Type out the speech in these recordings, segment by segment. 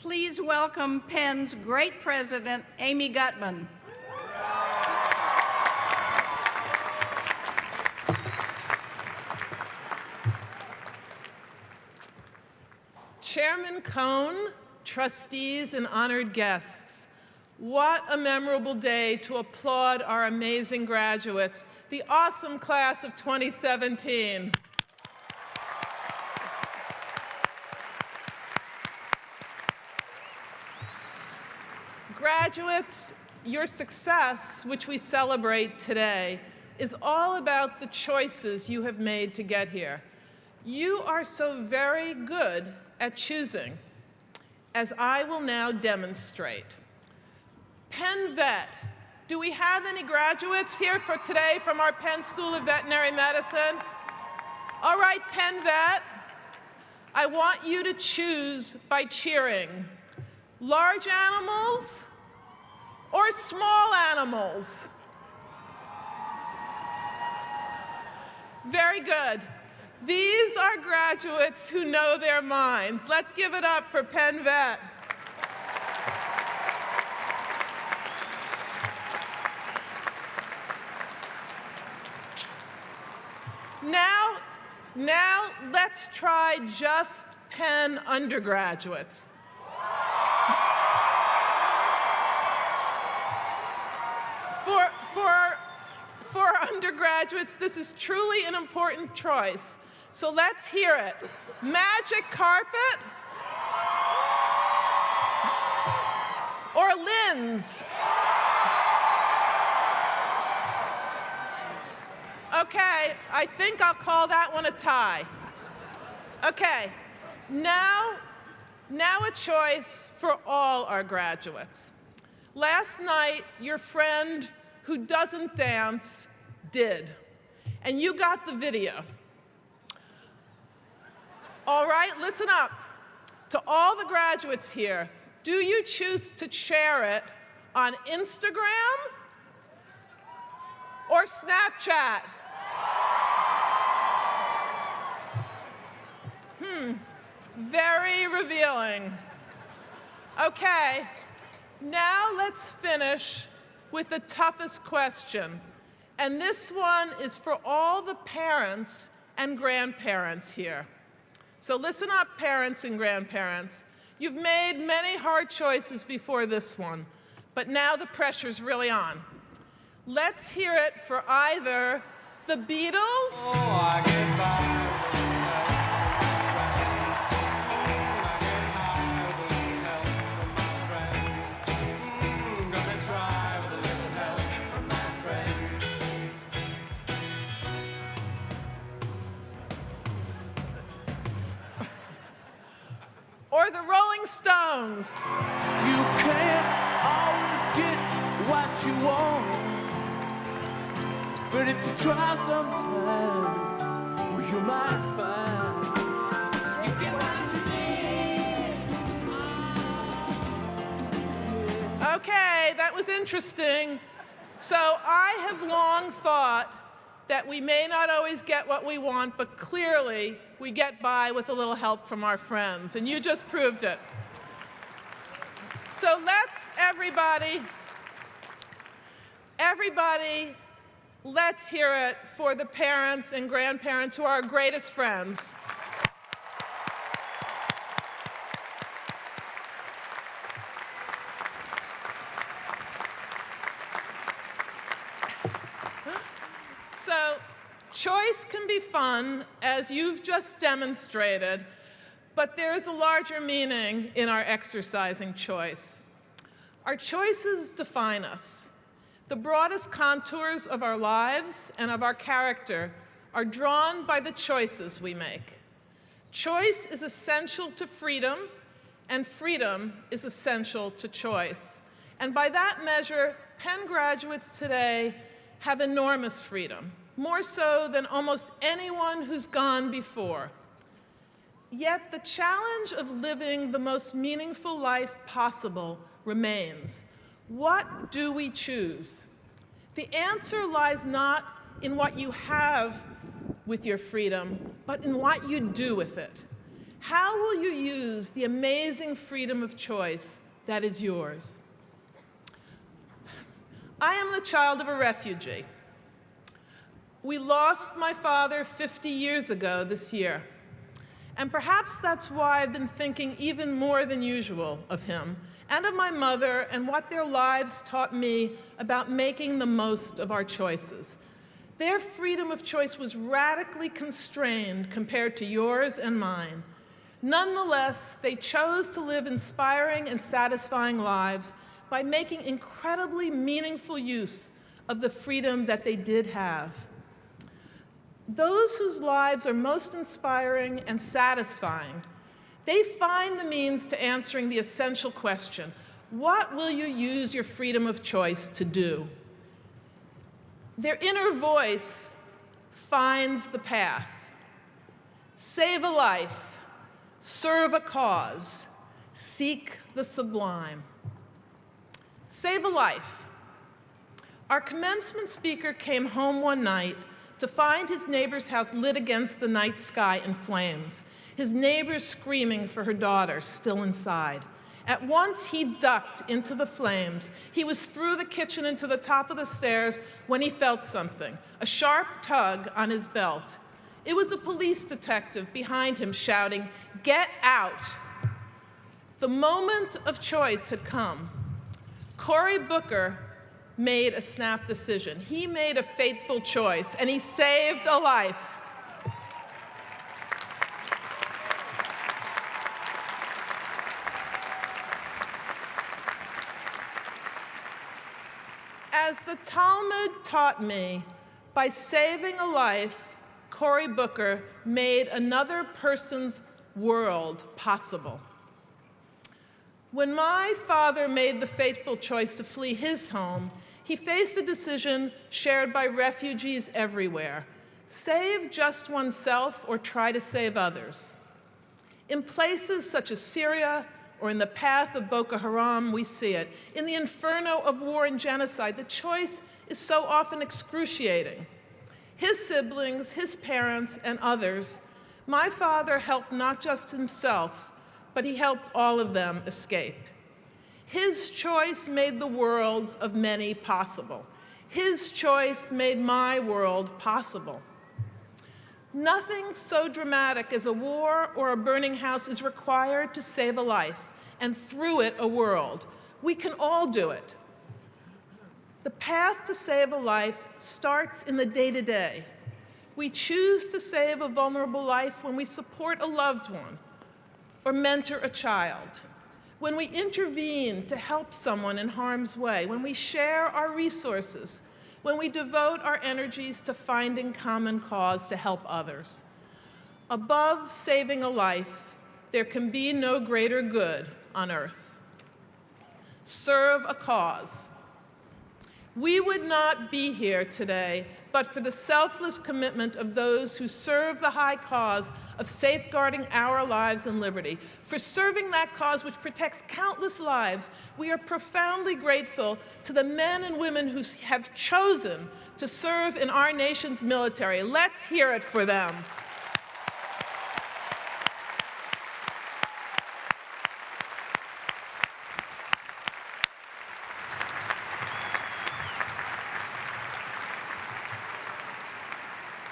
Please welcome Penn's great president, Amy Gutmann. Chairman Cohn, trustees, and honored guests, what a memorable day to applaud our amazing graduates, the awesome class of 2017. Graduates, your success, which we celebrate today, is all about the choices you have made to get here. You are so very good at choosing, as I will now demonstrate. Penn Vet, do we have any graduates here for today from our Penn School of Veterinary Medicine? All right, Penn Vet, I want you to choose by cheering. Large animals or small animals? Very good. These are graduates who know their minds. Let's give it up for Penn Vet. Now let's try just Penn undergraduates. For undergraduates, this is truly an important choice. So let's hear it. Magic carpet or Linns? Okay, I think I'll call that one a tie. Okay, now a choice for all our graduates. Last night, your friend who doesn't dance did, and you got the video. All right, listen up. To all the graduates here, do you choose to share it on Instagram or Snapchat? Very revealing. Okay, now let's finish with the toughest question. And this one is for all the parents and grandparents here. So listen up, parents and grandparents. You've made many hard choices before this one, but now the pressure's really on. Let's hear it for either the Beatles or the Rolling Stones. You can't always get what you want, but if you try sometimes, well, you might find you get what you need. Okay, that was interesting. So I have long thought that we may not always get what we want, but clearly we get by with a little help from our friends, and you just proved it. So let's, everybody, let's hear it for the parents and grandparents who are our greatest friends. So, choice can be fun, as you've just demonstrated, but there is a larger meaning in our exercising choice. Our choices define us. The broadest contours of our lives and of our character are drawn by the choices we make. Choice is essential to freedom, and freedom is essential to choice. And by that measure, Penn graduates today have enormous freedom, more so than almost anyone who's gone before. Yet the challenge of living the most meaningful life possible remains. What do we choose? The answer lies not in what you have with your freedom, but in what you do with it. How will you use the amazing freedom of choice that is yours? I am the child of a refugee. We lost my father 50 years ago this year. And perhaps that's why I've been thinking even more than usual of him and of my mother and what their lives taught me about making the most of our choices. Their freedom of choice was radically constrained compared to yours and mine. Nonetheless, they chose to live inspiring and satisfying lives by making incredibly meaningful use of the freedom that they did have. Those whose lives are most inspiring and satisfying, they find the means to answering the essential question, what will you use your freedom of choice to do? Their inner voice finds the path. Save a life, serve a cause, seek the sublime. Save a life. Our commencement speaker came home one night to find his neighbor's house lit against the night sky in flames, his neighbor screaming for her daughter, still inside. At once, he ducked into the flames. He was through the kitchen into the top of the stairs when he felt something, a sharp tug on his belt. It was a police detective behind him shouting, "Get out!" The moment of choice had come. Cory Booker made a snap decision. He made a fateful choice, and he saved a life. As the Talmud taught me, by saving a life, Cory Booker made another person's world possible. When my father made the fateful choice to flee his home, he faced a decision shared by refugees everywhere: save just oneself or try to save others. In places such as Syria or in the path of Boko Haram, we see it. In the inferno of war and genocide, the choice is so often excruciating. His siblings, his parents, and others, my father helped not just himself, but he helped all of them escape. His choice made the worlds of many possible. His choice made my world possible. Nothing so dramatic as a war or a burning house is required to save a life, and through it, a world. We can all do it. The path to save a life starts in the day-to-day. We choose to save a vulnerable life when we support a loved one or mentor a child, when we intervene to help someone in harm's way, when we share our resources, when we devote our energies to finding common cause to help others. Above saving a life, there can be no greater good on earth. Serve a cause. We would not be here today but for the selfless commitment of those who serve the high cause of safeguarding our lives and liberty. For serving that cause which protects countless lives, we are profoundly grateful to the men and women who have chosen to serve in our nation's military. Let's hear it for them.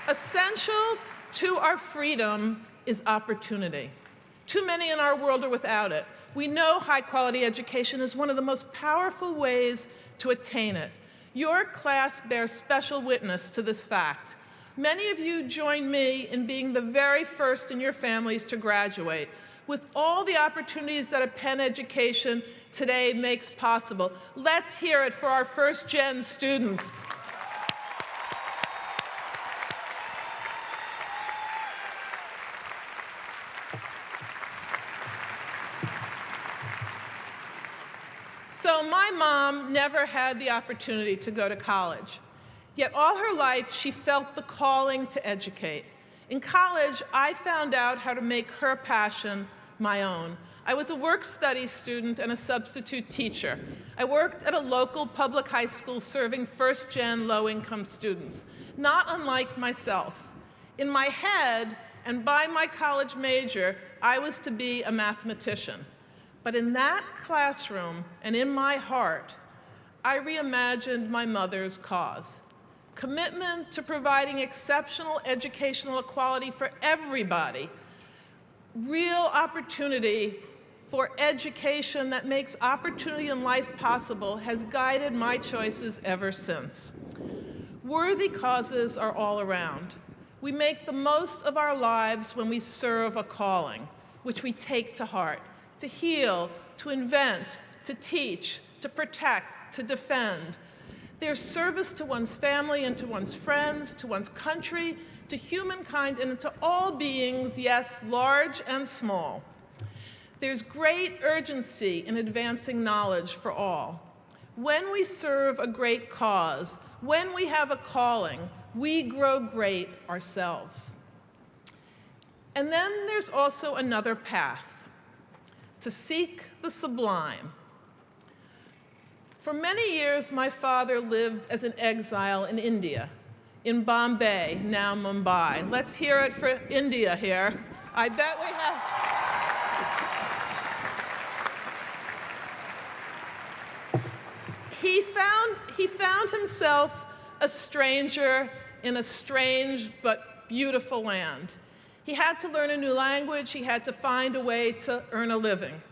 Essential to our freedom is opportunity. Too many in our world are without it. We know high-quality education is one of the most powerful ways to attain it. Your class bears special witness to this fact. Many of you join me in being the very first in your families to graduate. With all the opportunities that a Penn education today makes possible, let's hear it for our first-gen students. So my mom never had the opportunity to go to college. Yet all her life, she felt the calling to educate. In college, I found out how to make her passion my own. I was a work-study student and a substitute teacher. I worked at a local public high school serving first-gen low-income students, not unlike myself. In my head, and by my college major, I was to be a mathematician. But in that classroom and in my heart, I reimagined my mother's cause. Commitment to providing exceptional educational equality for everybody. Real opportunity for education that makes opportunity in life possible has guided my choices ever since. Worthy causes are all around. We make the most of our lives when we serve a calling, which we take to heart, to heal, to invent, to teach, to protect, to defend. There's service to one's family and to one's friends, to one's country, to humankind, and to all beings, yes, large and small. There's great urgency in advancing knowledge for all. When we serve a great cause, when we have a calling, we grow great ourselves. And then there's also another path, to seek the sublime. For many years, my father lived as an exile in India, in Bombay, now Mumbai. Let's hear it for India here. I bet we have. He found himself a stranger in a strange but beautiful land. He had to learn a new language. He had to find a way to earn a living.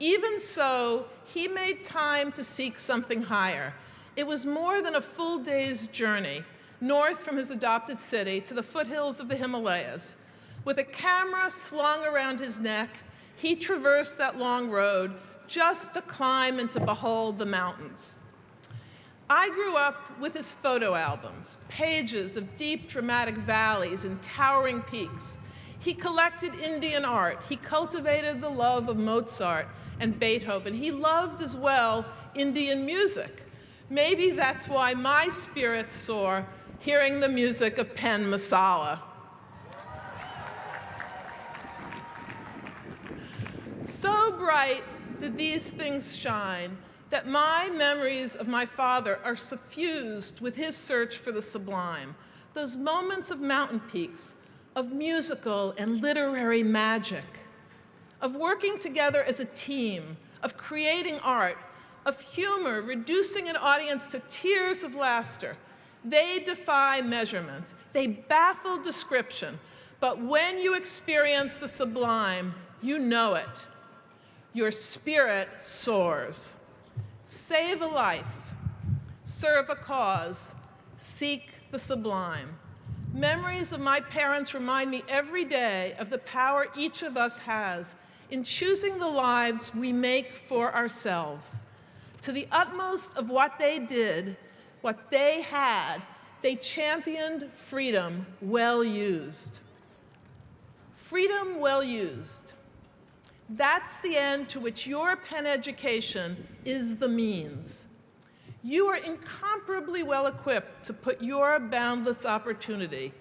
Even so, he made time to seek something higher. It was more than a full day's journey north from his adopted city to the foothills of the Himalayas. With a camera slung around his neck, he traversed that long road just to climb and to behold the mountains. I grew up with his photo albums, pages of deep, dramatic valleys and towering peaks. He collected Indian art. He cultivated the love of Mozart and Beethoven. He loved as well Indian music. Maybe that's why my spirit soared hearing the music of Pen Masala. So bright did these things shine that my memories of my father are suffused with his search for the sublime, those moments of mountain peaks, of musical and literary magic, of working together as a team, of creating art, of humor, reducing an audience to tears of laughter. They defy measurement. They baffle description. But when you experience the sublime, you know it. Your spirit soars. Save a life, serve a cause, seek the sublime. Memories of my parents remind me every day of the power each of us has in choosing the lives we make for ourselves. To the utmost of what they did, what they had, they championed freedom well used. Freedom well used. That's the end to which your Penn education is the means. You are incomparably well equipped to put your boundless opportunity,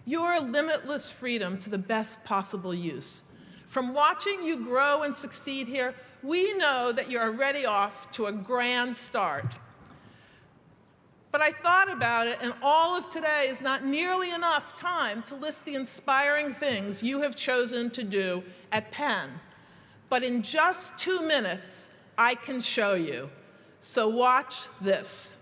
your limitless freedom to the best possible use. From watching you grow and succeed here, we know that you're already off to a grand start. But I thought about it, and all of today is not nearly enough time to list the inspiring things you have chosen to do at Penn. But in just 2 minutes, I can show you. So watch this.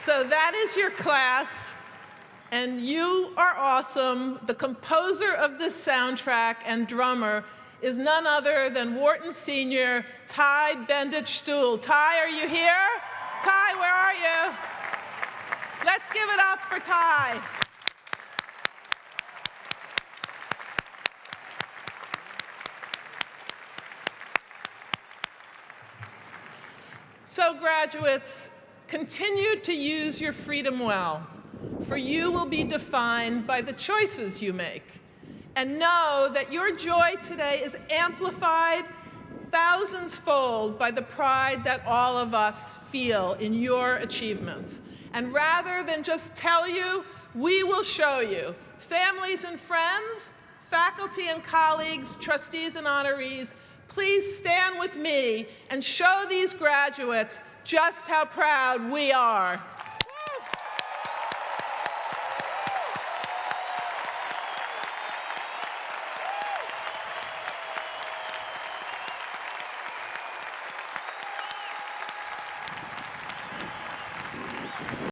So that is your class, and you are awesome. The composer of this soundtrack and drummer is none other than Wharton Senior Ty Bendich-Stuhl. Ty, are you here? Ty, where are you? Let's give it up for Ty. So graduates, continue to use your freedom well, for you will be defined by the choices you make. And know that your joy today is amplified thousands-fold by the pride that all of us feel in your achievements. And rather than just tell you, we will show you. Families and friends, faculty and colleagues, trustees and honorees, please stand with me and show these graduates just how proud we are.